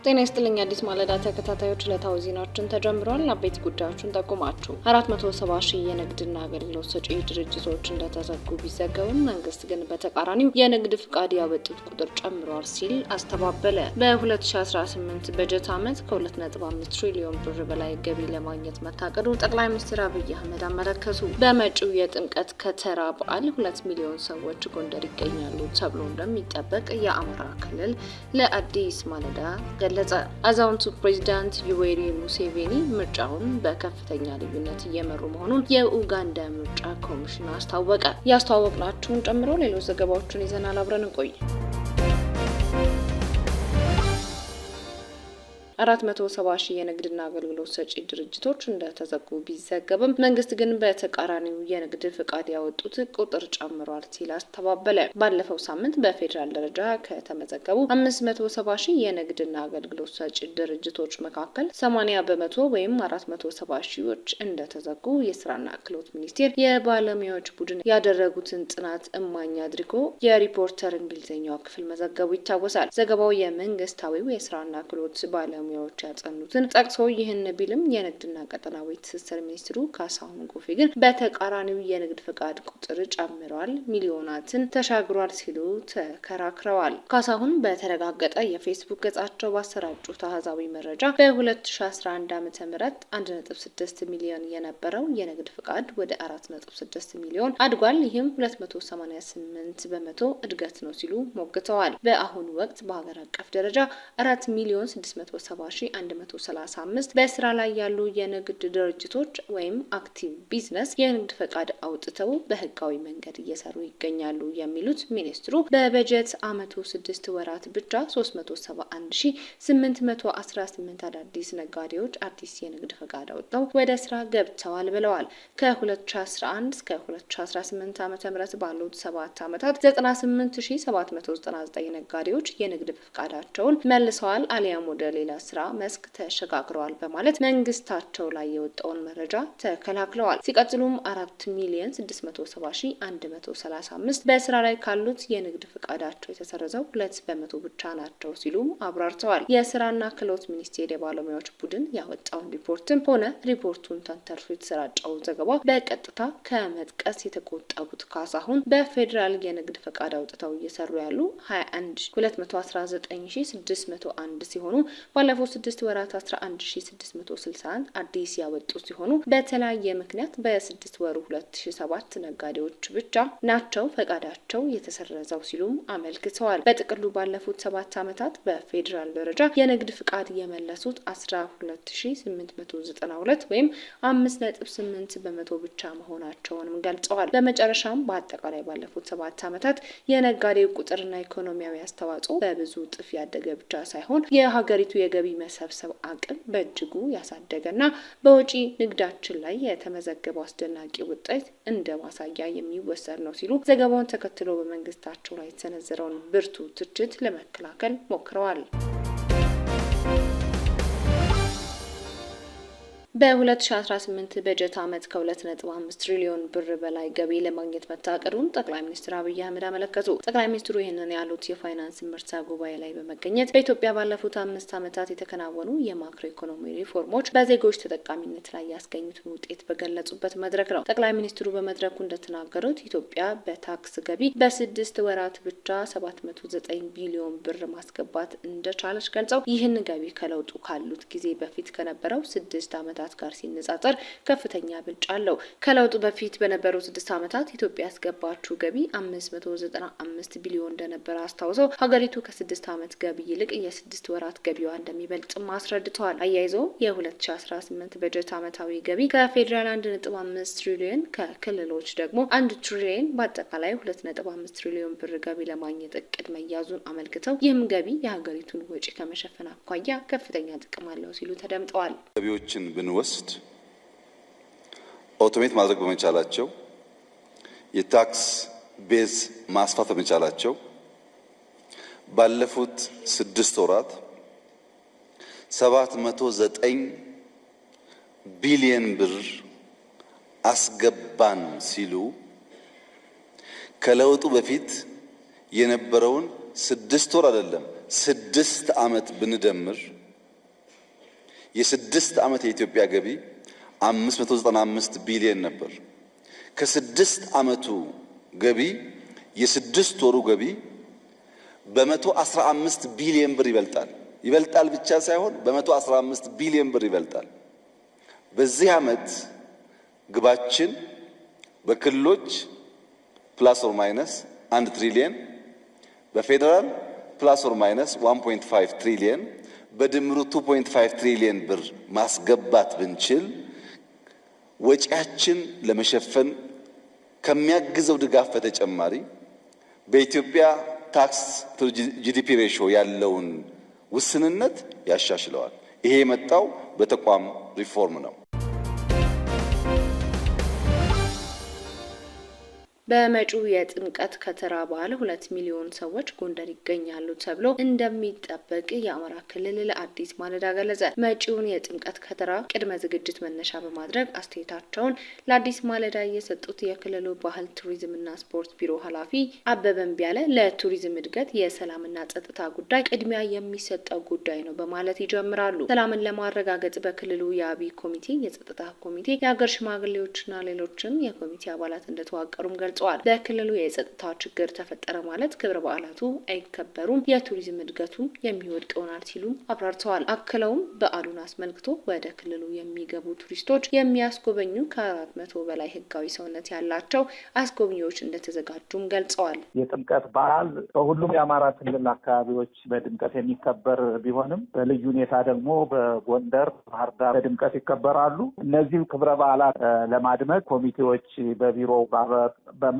ጤና ይስጥልኝ አዲስ ማለዳ ተከታታዮች ዕለታዊ ዜናዎችን ተጀምሯል። አበይት ጉዳዮችን ጠቁማችሁ 470 ሺህ የንግድና አገልግሎት ሰጪ ድርጅቶች እንደተዘጉ ቢዘገብም መንግስት ግን በተቃራኒው የንግድ ፍቃድ ያወጡት ቁጥር ጨምሯል ሲል አስተባበለ። በ2018 በጀት ዓመት ከ2.5 ትሪሊዮን ብር በላይ ገቢ ለማግኘት መታቀዱ ጠቅላይ ሚኒስትር አብይ አህመድ አመለከቱ። በመጪው የጥምቀት ከተራ በዓል 2 ሚሊዮን ሰዎች ጎንደር ይገኛሉ ተብሎ እንደሚጠበቅ የአማራ ክልል ለአዲስ ማለዳ ገለጸ። አዛውንቱ ፕሬዝዳንት ዩዌሪ ሙሴቬኒ ምርጫውን በከፍተኛ ልዩነት እየመሩ መሆኑን የኡጋንዳ ምርጫ ኮሚሽን አስታወቀ። ያስተዋወቅናችሁን ጨምሮ ሌሎች ዘገባዎችን ይዘናል። አብረን እንቆይ። 470 ሺህ የንግድና አገልግሎት ሰጪ ድርጅቶች እንደተዘጉ ቢዘገብም መንግስት ግን በተቃራኒው የንግድ ፍቃድ ያወጡት ቁጥር ጨምሯል ሲል አስተባበለ። ባለፈው ሳምንት በፌዴራል ደረጃ ከተመዘገቡ 570 ሺህ የንግድና አገልግሎት ሰጪ ድርጅቶች መካከል 80 በመቶ ወይም 470 ሺዎች እንደተዘጉ የስራና ክህሎት ሚኒስቴር የባለሙያዎች ቡድን ያደረጉትን ጥናት እማኝ አድርጎ የሪፖርተር እንግሊዝኛው ክፍል መዘገቡ ይታወሳል። ዘገባው የመንግስታዊው የስራና ክህሎት ባለሙያዎች ያጸኑትን ጠቅሶ ይህን ቢልም የንግድና ቀጠናዊ ትስስር ሚኒስትሩ ካሳሁን ጎፌ ግን በተቃራኒው የንግድ ፍቃድ ቁጥር ጨምሯል፣ ሚሊዮናትን ተሻግሯል ሲሉ ተከራክረዋል። ካሳሁን በተረጋገጠ የፌስቡክ ገጻቸው ባሰራጩት አሃዛዊ መረጃ በ2011 ዓ.ም 1.6 ሚሊዮን የነበረው የንግድ ፍቃድ ወደ 4.6 ሚሊዮን አድጓል። ይህም 288 በመቶ እድገት ነው ሲሉ ሞግተዋል። በአሁኑ ወቅት በሀገር አቀፍ ደረጃ 4 ሚሊዮን 670,135 በስራ ላይ ያሉ የንግድ ድርጅቶች ወይም አክቲቭ ቢዝነስ የንግድ ፈቃድ አውጥተው በህጋዊ መንገድ እየሰሩ ይገኛሉ የሚሉት ሚኒስትሩ በበጀት ዓመቱ 6 ወራት ብቻ 371,818 አዳዲስ ነጋዴዎች አዲስ የንግድ ፈቃድ አውጥተው ወደ ስራ ገብተዋል ብለዋል። ከ2011 እስከ 2018 ዓ.ም ባሉት 7 ዓመታት 98,799 ነጋዴዎች የንግድ ፈቃዳቸውን መልሰዋል አሊያም ወደ ሌላ ስራ መስክ ተሸጋግረዋል በማለት መንግስታቸው ላይ የወጣውን መረጃ ተከላክለዋል። ሲቀጥሉም 4,670,135 በስራ ላይ ካሉት የንግድ ፍቃዳቸው የተሰረዘው 2 በመቶ ብቻ ናቸው ሲሉም አብራርተዋል። የስራና ክህሎት ሚኒስቴር የባለሙያዎች ቡድን ያወጣውን ሪፖርትም ሆነ ሪፖርቱን ተንተርሶ የተሰራጨው ዘገባ በቀጥታ ከመጥቀስ የተቆጠቡት ካሳሁን በፌዴራል የንግድ ፈቃድ አውጥተው እየሰሩ ያሉ 219,601 ሲሆኑ ባለፈው 6 ወራት 11,661 አዲስ ያወጡ ሲሆኑ በተለያየ ምክንያት በ6 ወሩ 2,007 ነጋዴዎች ብቻ ናቸው ፈቃዳቸው የተሰረዘው ሲሉም አመልክተዋል። በጥቅሉ ባለፉት 7 ዓመታት በፌዴራል ደረጃ የንግድ ፍቃድ የመለሱት 12,892 ወይም 5.8 በመቶ ብቻ መሆናቸውንም ገልጸዋል። በመጨረሻም በአጠቃላይ ባለፉት 7 ዓመታት የነጋዴው ቁጥርና ኢኮኖሚያዊ አስተዋጽኦ በብዙ እጥፍ ያደገ ብቻ ሳይሆን የሀገሪቱ የገቢ መሰብሰብ አቅም በእጅጉ ያሳደገና በውጪ ንግዳችን ላይ የተመዘገበው አስደናቂ ውጤት እንደ ማሳያ የሚወሰድ ነው ሲሉ ዘገባውን ተከትሎ በመንግስታቸው ላይ የተሰነዘረውን ብርቱ ትችት ለመከላከል ሞክረዋል። በ2018 በጀት ዓመት ከ2.5 ትሪሊዮን ብር በላይ ገቢ ለማግኘት መታቀዱን ጠቅላይ ሚኒስትር አብይ አህመድ አመለከቱ። ጠቅላይ ሚኒስትሩ ይህንን ያሉት የፋይናንስ ምርጫ ጉባኤ ላይ በመገኘት በኢትዮጵያ ባለፉት 5 ዓመታት የተከናወኑ የማክሮ ኢኮኖሚ ሪፎርሞች በዜጎች ተጠቃሚነት ላይ ያስገኙትን ውጤት በገለጹበት መድረክ ነው። ጠቅላይ ሚኒስትሩ በመድረኩ እንደተናገሩት ኢትዮጵያ በታክስ ገቢ በ6 ወራት ብቻ 709 ቢሊዮን ብር ማስገባት እንደቻለች ገልጸው ይህን ገቢ ከለውጡ ካሉት ጊዜ በፊት ከነበረው 6 ዓመታት ጋር ሲነጻጸር ከፍተኛ ብልጫ አለው። ከለውጡ በፊት በነበሩ 6 ዓመታት ኢትዮጵያ ያስገባችው ገቢ 595 ቢሊዮን እንደነበረ አስታውሰው ሀገሪቱ ከ6 ዓመት ገቢ ይልቅ የ6 ወራት ገቢዋ እንደሚበልጥም አስረድተዋል። አያይዘው የ2018 በጀት ዓመታዊ ገቢ ከፌዴራል 1.5 ትሪሊዮን ከክልሎች ደግሞ 1 ትሪሊዮን በአጠቃላይ 2.5 ትሪሊዮን ብር ገቢ ለማግኘት እቅድ መያዙን አመልክተው ይህም ገቢ የሀገሪቱን ወጪ ከመሸፈን አኳያ ከፍተኛ ጥቅም አለው ሲሉ ተደምጠዋል። ገቢዎችን ብንወስድ ኦቶሜት ማድረግ በመቻላቸው የታክስ ቤዝ ማስፋት በመቻላቸው ባለፉት 6 ወራት 709 ቢሊዮን ብር አስገባን ሲሉ ከለውጡ በፊት የነበረውን 6 ወር አይደለም 6 ዓመት ብንደምር የ6 ዓመት የኢትዮጵያ ገቢ 595 ቢሊዮን ነበር። ከ6 ዓመቱ ገቢ የ6 ወሩ ገቢ በ115 ቢሊዮን ብር ይበልጣል ብቻ ሳይሆን በ115 ቢሊዮን ብር ይበልጣል። በዚህ ዓመት ግባችን በክልሎች ፕላስ ኦር ማይነስ 1 ትሪሊየን፣ በፌደራል ፕላስ ኦር ማይነስ 1.5 ትሪሊየን በድምሩ 2.5 ትሪሊየን ብር ማስገባት ብንችል ወጪያችን ለመሸፈን ከሚያግዘው ድጋፍ በተጨማሪ በኢትዮጵያ ታክስ ቱ ጂዲፒ ሬሽዮ ያለውን ውስንነት ያሻሽለዋል። ይሄ የመጣው በተቋም ሪፎርም ነው። በመጪው የጥምቀት ከተራ በዓል 2 ሚሊዮን ሰዎች ጎንደር ይገኛሉ ተብሎ እንደሚጠበቅ የአማራ ክልል ለአዲስ ማለዳ ገለጸ። መጪውን የጥምቀት ከተራ ቅድመ ዝግጅት መነሻ በማድረግ አስተያየታቸውን ለአዲስ ማለዳ የሰጡት የክልሉ ባህል ቱሪዝምና ስፖርት ቢሮ ኃላፊ አበበን ቢያለ ለቱሪዝም እድገት የሰላምና ጸጥታ ጉዳይ ቅድሚያ የሚሰጠው ጉዳይ ነው በማለት ይጀምራሉ። ሰላምን ለማረጋገጥ በክልሉ የአብይ ኮሚቴ፣ የጸጥታ ኮሚቴ፣ የሀገር ሽማግሌዎችና ሌሎችም የኮሚቴ አባላት እንደተዋቀሩም ገልጸዋል። በክልሉ የጸጥታ ችግር ተፈጠረ ማለት ክብረ በዓላቱ አይከበሩም፣ የቱሪዝም እድገቱ የሚወድቅ ይሆናል ሲሉም አብራርተዋል። አክለውም በዓሉን አስመልክቶ ወደ ክልሉ የሚገቡ ቱሪስቶች የሚያስጎበኙ ከ400 በላይ ህጋዊ ሰውነት ያላቸው አስጎብኚዎች እንደተዘጋጁም ገልጸዋል። የጥምቀት በዓል በሁሉም የአማራ ክልል አካባቢዎች በድምቀት የሚከበር ቢሆንም በልዩ ሁኔታ ደግሞ በጎንደር፣ ባህር ዳር በድምቀት ይከበራሉ። እነዚህ ክብረ በዓላት ለማድመቅ ኮሚቴዎች በቢሮው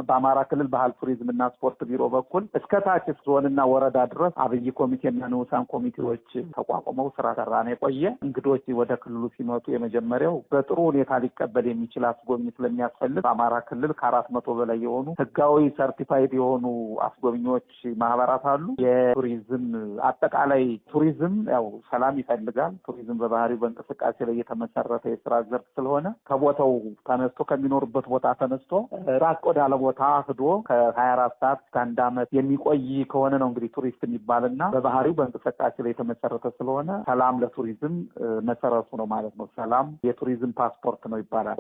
በአማራ ክልል ባህል ቱሪዝምና ስፖርት ቢሮ በኩል እስከ ታች ዞንና ወረዳ ድረስ አብይ ኮሚቴና ንዑሳን ኮሚቴዎች ተቋቁመው ስራ ሰራን የቆየ። እንግዶች ወደ ክልሉ ሲመጡ የመጀመሪያው በጥሩ ሁኔታ ሊቀበል የሚችል አስጎብኝ ስለሚያስፈልግ በአማራ ክልል ከ400 በላይ የሆኑ ህጋዊ ሰርቲፋይድ የሆኑ አስጎብኚዎች ማህበራት አሉ። የቱሪዝም አጠቃላይ ቱሪዝም ያው ሰላም ይፈልጋል። ቱሪዝም በባህሪው በእንቅስቃሴ ላይ የተመሰረተ የስራ ዘርፍ ስለሆነ ከቦታው ተነስቶ ከሚኖርበት ቦታ ተነስቶ ራቅ ወዳለ ቦታ ሄዶ ከ24 ሰዓት እስከ 1 ዓመት የሚቆይ ከሆነ ነው እንግዲህ ቱሪስት የሚባልና በባህሪው በእንቅስቃሴ ላይ የተመሰረተ ስለሆነ ሰላም ለቱሪዝም መሰረቱ ነው ማለት ነው። ሰላም የቱሪዝም ፓስፖርት ነው ይባላል።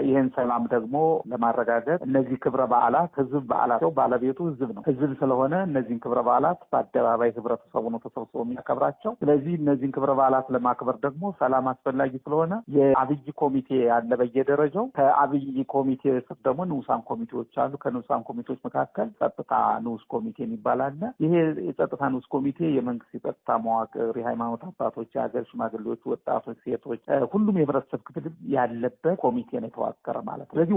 ይህን ሰላም ደግሞ ለማረጋገጥ እነዚህ ክብረ በዓላት ህዝብ በዓላቸው ባለቤቱ ህዝብ ነው። ህዝብ ስለሆነ እነዚህን ክብረ በዓላት በአደባባይ ህብረተሰቡ ነው ተሰብስቦ የሚያከብራቸው። ስለዚህ እነዚህን ክብረ በዓላት ለማክበር ደግሞ ሰላም አስፈላጊ ስለሆነ የአብይ ኮሚቴ ያለ በየደረጃው ከአብይ ኮሚቴ ስር ደግሞ ንዑሳን ኮሚቴዎች አሉ። ከንዑሳን ኮሚቴዎች መካከል ጸጥታ ንዑስ ኮሚቴ ይባላል። ይሄ የጸጥታ ንዑስ ኮሚቴ የመንግስት የጸጥታ መዋቅር፣ የሃይማኖት አባቶች፣ የሀገር ሽማግሌዎች፣ ወጣቶች፣ ሴቶች፣ ሁሉም የህብረተሰብ ክፍል ያለበት ኮሚቴ ነው የተዋቀረ ማለት ነው። ስለዚህ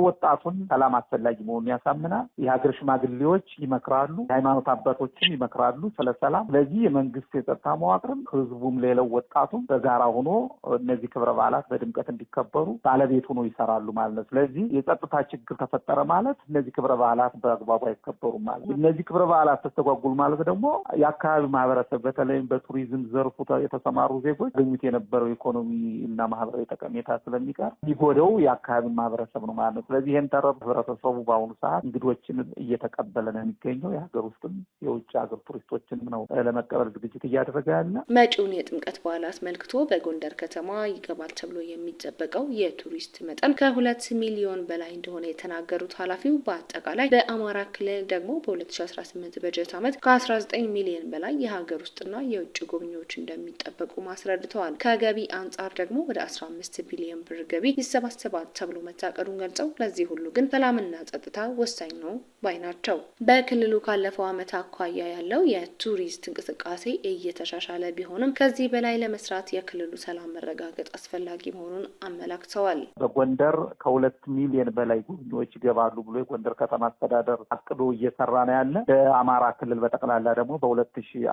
ወጣቱን ሰላም አስፈላጊ መሆኑን ያሳምናል። የሀገር ሽማግሌዎች ይመክራሉ፣ የሃይማኖት አባቶችም ይመክራሉ ስለ ሰላም። ስለዚህ የመንግስት የጸጥታ መዋቅርም ህዝቡም ሌላው ወጣቱም በጋራ ሆኖ እነዚህ ክብረ በዓላት በድምቀት እንዲከበሩ ባለቤት ሆኖ ይሰራሉ ማለት ነው። ስለዚህ የጸጥታ ችግር ተፈጠረ ማለት እነዚህ ክብረ በዓላት በአግባቡ አይከበሩም ማለት ነው። እነዚህ ክብረ በዓላት ተስተጓጉል ማለት ደግሞ የአካባቢ ማህበረሰብ በተለይም በቱሪዝም ዘርፉ የተሰማሩ ዜጎች ገኙት የነበረው ኢኮኖሚ እና ማህበራዊ ጠቀሜታ ስለሚቀር የሚጎዳው የአካባቢ ማህበረሰብ ነው ማለት ነው። ስለዚህ ይህን ተረብ ህብረተሰቡ በአሁኑ ሰዓት እንግዶችን እየተቀበለ ነው የሚገኘው። የሀገር ውስጥም የውጭ ሀገር ቱሪስቶችንም ነው ለመቀበል ዝግጅት እያደረገ ያለ። መጪውን የጥምቀት በዓል አስመልክቶ በጎንደር ከተማ ይገባል ተብሎ የሚጠበቀው የቱሪስት መጠን ከ2 ሚሊዮን በላይ እንደሆነ የተናገሩት ኃላፊው በአጠቃላይ በአማራ ክልል ደግሞ በ2018 በጀት ዓመት ከ19 ሚሊዮን በላይ የሀገር ውስጥና የውጭ ጎብኚዎች እንደሚጠበቁ አስረድተዋል። ከገቢ አንጻር ደግሞ ወደ 15 ቢሊዮን ብር ገቢ ይሰባሰባል ተብሎ መታቀዱን ገልጸው ለዚህ ሁሉ ግን ሰላምና ጸጥታ ወሳኝ ነው ባይ ናቸው። በክልሉ ካለፈው ዓመት አኳያ ያለው የቱሪስት እንቅስቃሴ እየተሻሻለ ቢሆንም ከዚህ በላይ ለመስራት የክልሉ ሰላም መረጋገጥ አስፈላጊ መሆኑን አመላክተዋል። በጎንደር ከ2 ሚሊዮን በላይ ጎብኚዎች ይገባሉ ብሎ የጎንደር ከተማ አስተዳደር አቅዶ እየሰራ ነው ያለ። በአማራ ክልል በጠቅላላ ደግሞ በ2018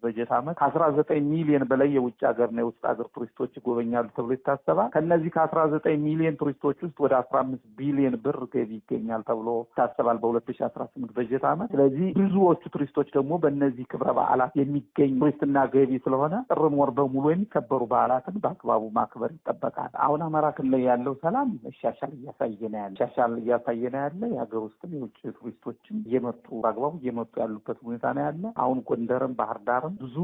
በጀት ዓመት ከ19 ሚሊዮን በላይ የውጭ ሀገርና የውስጥ ሀገር ቱሪስቶች ይጎበኛሉ ተብሎ ይታሰባል። ከነዚህ ከ19 ሚሊዮን ቱሪስቶች ውስጥ ወደ 15 ቢሊዮን ብር ገቢ ይገኛል ተብሎ ይታሰባል በ2018 በጀት ዓመት። ስለዚህ ብዙዎቹ ቱሪስቶች ደግሞ በእነዚህ ክብረ በዓላት የሚገኝ ቱሪስትና ገቢ ስለሆነ ጥርን ወር በሙሉ የሚከበሩ በዓላትን በአግባቡ ማክበር ይጠበቃል። አሁን አማራ ክልል ያለው ሰላም መሻሻል እያሳየነ ነው ያለ። የሀገር ውስጥም የውጭ ቱሪስቶችም እየመጡ በአግባቡ እየመጡ ያሉበት ሁኔታ ነው ያለ። አሁን ጎንደርም ባህር ዳርም ብዙ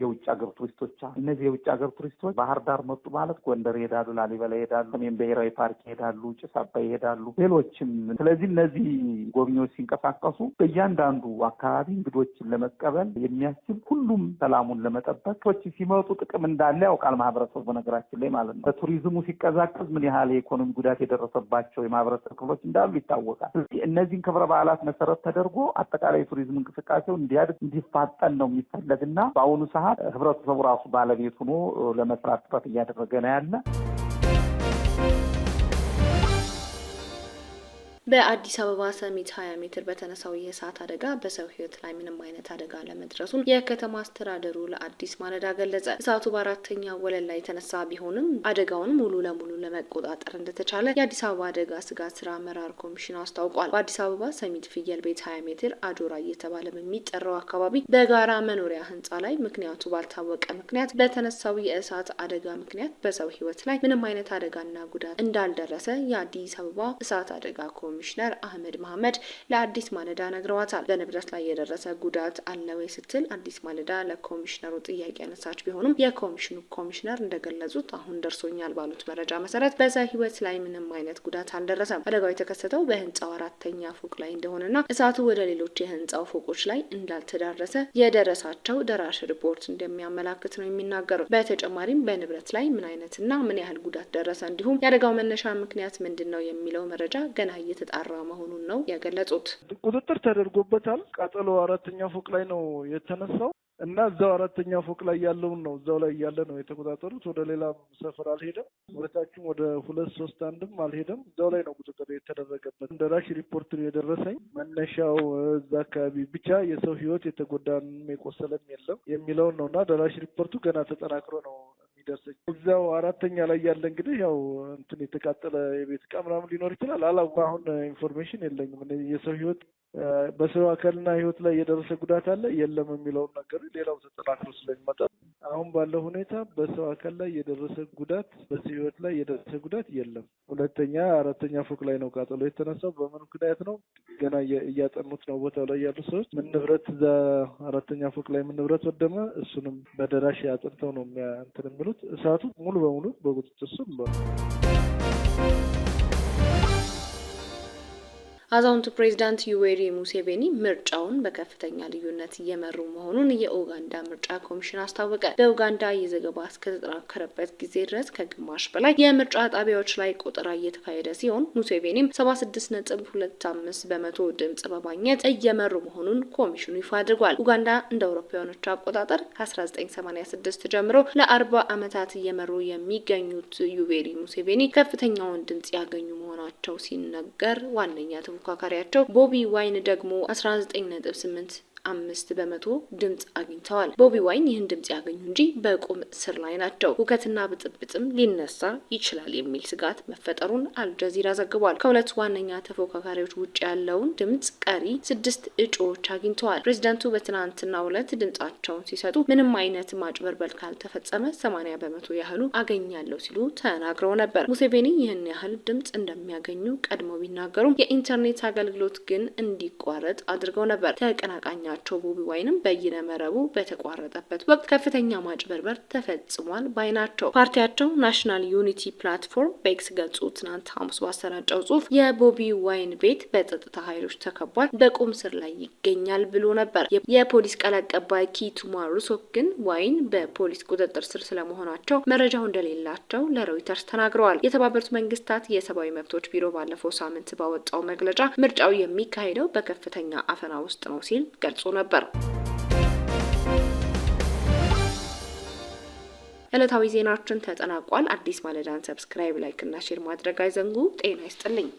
የውጭ ሀገር ቱሪስቶች አሉ። እነዚህ የውጭ ሀገር ቱሪስቶች ባህር ዳር መጡ ማለት ጎንደር ይሄዳሉ፣ ላሊበላ ይሄዳሉ፣ ሰሜን ብሔራዊ ፓርክ ይሄዳሉ፣ ጭስ አባይ ይሄዳሉ፣ ሌሎችም። ስለዚህ እነዚህ ጎብኚዎች ሲንቀሳቀሱ በእያንዳንዱ አካባቢ እንግዶችን ለመቀበል የሚያስችል ሁሉም ሰላሙን ለመጠበቅ ሰዎች ሲመጡ ጥቅም እንዳለ ያውቃል ማህበረሰቡ። በነገራችን ላይ ማለት ነው በቱሪዝሙ ሲቀዛቀዝ ምን ያህል የኢኮኖሚ ጉዳት የደረሰባቸው የማህበረሰብ ክፍሎች እንዳሉ ይታወቃል። እነዚህን ክብረ በዓላት መሰረት ተደርጎ አጠቃላይ የቱሪዝም እንቅስቃሴው እንዲያድግ እንዲፋጠን ነው የሚፈለግና በአሁኑ ሰዓት ህብረተሰቡ ራሱ ባለቤት ሆኖ ለመስራት ጥረት እያደረገ ነው ያለ። በአዲስ አበባ ሰሚት 20 ሜትር በተነሳው የእሳት አደጋ በሰው ህይወት ላይ ምንም አይነት አደጋ ለመድረሱን የከተማ አስተዳደሩ ለአዲስ ማለዳ ገለጸ። እሳቱ በአራተኛ ወለል ላይ የተነሳ ቢሆንም አደጋውን ሙሉ ለሙሉ ለመቆጣጠር እንደተቻለ የአዲስ አበባ አደጋ ስጋት ስራ አመራር ኮሚሽን አስታውቋል። በአዲስ አበባ ሰሚት ፍየል ቤት 20 ሜትር አጆራ እየተባለ በሚጠራው አካባቢ በጋራ መኖሪያ ህንጻ ላይ ምክንያቱ ባልታወቀ ምክንያት በተነሳው የእሳት አደጋ ምክንያት በሰው ህይወት ላይ ምንም አይነት አደጋና ጉዳት እንዳልደረሰ የአዲስ አበባ እሳት አደጋ ኮሚሽነር አህመድ መሐመድ ለአዲስ ማለዳ ነግረዋታል። በንብረት ላይ የደረሰ ጉዳት አለ ወይ ስትል አዲስ ማለዳ ለኮሚሽነሩ ጥያቄ ያነሳች ቢሆንም የኮሚሽኑ ኮሚሽነር እንደገለጹት አሁን ደርሶኛል ባሉት መረጃ መሰረት በሰው ህይወት ላይ ምንም አይነት ጉዳት አልደረሰም። አደጋው የተከሰተው በህንጻው 4ኛ ፎቅ ላይ እንደሆነና እሳቱ ወደ ሌሎች የህንጻው ፎቆች ላይ እንዳልተዳረሰ የደረሳቸው ደራሽ ሪፖርት እንደሚያመላክት ነው የሚናገሩት። በተጨማሪም በንብረት ላይ ምን አይነትና ምን ያህል ጉዳት ደረሰ እንዲሁም የአደጋው መነሻ ምክንያት ምንድነው የሚለው መረጃ ገና እየተጣራ መሆኑን ነው የገለጹት። ቁጥጥር ተደርጎበታል። ቃጠሎ 4ኛ ፎቅ ላይ ነው የተነሳው እና እዛው 4ኛ ፎቅ ላይ ያለውን ነው እዛው ላይ ያለ ነው የተቆጣጠሩት። ወደ ሌላ ሰፈር አልሄደም። ወደታችም ወደ 231ም አልሄደም። እዛው ላይ ነው ቁጥጥር የተደረገበት። ደራሽ ሪፖርት የደረሰኝ መነሻው እዛ አካባቢ ብቻ የሰው ህይወት የተጎዳም የቆሰለም የለም የሚለውን ነው እና ደራሽ ሪፖርቱ ገና ተጠናክሮ ነው የሚደርሰኝ። እዛው 4ኛ ላይ ያለ እንግዲህ ያው እንትን የተቃጠለ የቤት ዕቃ ምናምን ሊኖር ይችላል። አላውቅም። አሁን ኢንፎርሜሽን የለኝም። የሰው ህይወት በሰው አካልና ህይወት ላይ የደረሰ ጉዳት አለ የለም የሚለውን ነገር ሌላው ተጠናክሮ ስለሚመጣ አሁን ባለው ሁኔታ በሰው አካል ላይ የደረሰ ጉዳት፣ በሰው ህይወት ላይ የደረሰ ጉዳት የለም። 4ኛ ፎቅ ላይ ነው ቃጠሎ የተነሳው። በምን ምክንያት ነው ገና እያጠኑት ነው ቦታው ላይ ያሉ ሰዎች። ምን ንብረት እዛ 4ኛ ፎቅ ላይ ምን ንብረት ወደመ እሱንም በደራሽ አጥንተው ነው እንትን የሚሉት። እሳቱ ሙሉ በሙሉ በቁጥጥር ስር ነው። አዛውንቱ ፕሬዚዳንት ዩዌሪ ሙሴቬኒ ምርጫውን በከፍተኛ ልዩነት እየመሩ መሆኑን የኡጋንዳ ምርጫ ኮሚሽን አስታወቀ። በኡጋንዳ የዘገባ እስከተጠናከረበት ጊዜ ድረስ ከግማሽ በላይ የምርጫ ጣቢያዎች ላይ ቆጠራ እየተካሄደ ሲሆን ሙሴቬኒም 76.25 በመቶ ድምጽ በማግኘት እየመሩ መሆኑን ኮሚሽኑ ይፋ አድርጓል። ኡጋንዳ እንደ አውሮፓውያኖች አቆጣጠር ከ1986 ጀምሮ ለ40 ዓመታት እየመሩ የሚገኙት ዩዌሪ ሙሴቬኒ ከፍተኛውን ድምጽ ያገኙ መሆናቸው ሲነገር ዋነኛ ተፎካካሪያቸው ቦቢ ዋይን ደግሞ 19.85 በመቶ ድምጽ አግኝተዋል። ቦቢ ዋይን ይህን ድምጽ ያገኙ እንጂ በቁም እስር ላይ ናቸው። ሁከትና ብጥብጥም ሊነሳ ይችላል የሚል ስጋት መፈጠሩን አልጀዚራ ዘግቧል። ከሁለት ዋነኛ ተፎካካሪዎች ውጭ ያለውን ድምጽ ቀሪ 6 እጩዎች አግኝተዋል። ፕሬዚዳንቱ በትናንትናው ዕለት ድምጻቸውን ሲሰጡ ምንም አይነት ማጭበርበር ካልተፈጸመ 80 በመቶ ያህሉ አገኛለሁ ሲሉ ተናግረው ነበር። ሙሴቬኒ ይህን ያህል ድምጽ እንደሚያገኙ ቀድሞ ቢናገሩም የኢንተርኔት አገልግሎት ግን እንዲቋረጥ አድርገው ነበር። ተቀናቃኛ ቸው ቦቢ ዋይንም በይነ መረቡ በተቋረጠበት ወቅት ከፍተኛ ማጭበርበር ተፈጽሟል ባይ ናቸው። ፓርቲያቸው ናሽናል ዩኒቲ ፕላትፎርም በኤክስ ገጹ ትናንት ሐሙስ ባሰራጨው ጽሑፍ የቦቢ ዋይን ቤት በጸጥታ ኃይሎች ተከቧል፣ በቁም ስር ላይ ይገኛል ብሎ ነበር። የፖሊስ ቃል አቀባይ ኪቱማ ሩሶክ ግን ዋይን በፖሊስ ቁጥጥር ስር ስለመሆናቸው መረጃው እንደሌላቸው ለሮይተርስ ተናግረዋል። የተባበሩት መንግስታት የሰብአዊ መብቶች ቢሮ ባለፈው ሳምንት ባወጣው መግለጫ ምርጫው የሚካሄደው በከፍተኛ አፈና ውስጥ ነው ሲል ገልጾ ነበር። ዕለታዊ ዜናችን ተጠናቋል። አዲስ ማለዳን ሰብስክራይብ፣ ላይክ እና ሼር ማድረግ አይዘንጉ። ጤና ይስጥልኝ።